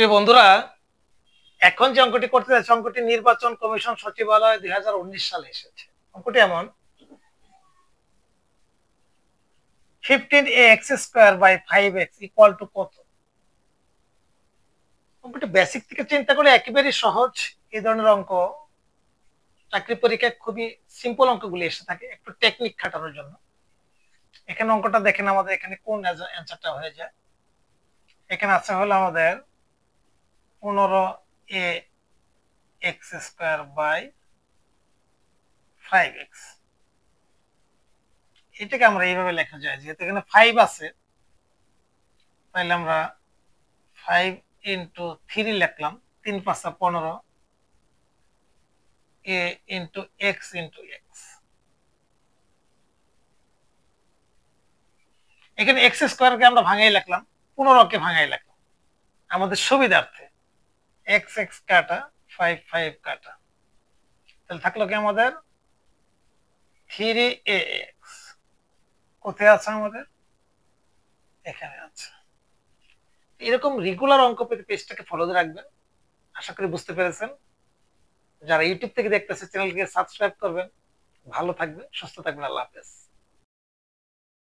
প্রিয় বন্ধুরা, এখন যে অঙ্কটি করতে যাচ্ছে অঙ্কটি নির্বাচন কমিশন সচিবালয় 2019 সালে এসেছে। অঙ্কটি এমন, 15ax² / 5x কত? অঙ্কটি বেসিক থেকে চিন্তা করে একেবারেই সহজ। এই ধরনের অঙ্ক চাকরি পরীক্ষায় খুবই সিম্পল অঙ্কগুলি এসে থাকে একটু টেকনিক খাটানোর জন্য। এখানে অঙ্কটা দেখেন, আমাদের এখানে কোন অ্যান্সারটা হয়ে যায়। এখানে আছে হলো আমাদের 15ax² / 5x। এটাকে আমরা এইভাবে লেখা যায়, যেহেতু এখানে 5 আছে তাহলে আমরা 5 × 3 লিখলাম, 3 × 5 = 15, a × x × x। এখানে x² কে আমরা ভাঙাই লিখলাম, 15 কে ভাঙাই লিখলাম আমাদের সুবিধার্থে। x x কাটা, 5 5 কাটা, তাহলে থাকলো কি আমাদের 3ax। কোথায় আছে আমাদের? এখানে আছে। এরকম রেগুলার অঙ্ক পেতে পেজটাকে ফলো দিয়ে রাখবেন। আশা করি বুঝতে পেরেছেন। যারা ইউটিউব থেকে দেখতেছে চ্যানেলকে সাবস্ক্রাইব করবেন। ভালো থাকবেন, সুস্থ থাকবেন। আল্লাহ হাফেজ।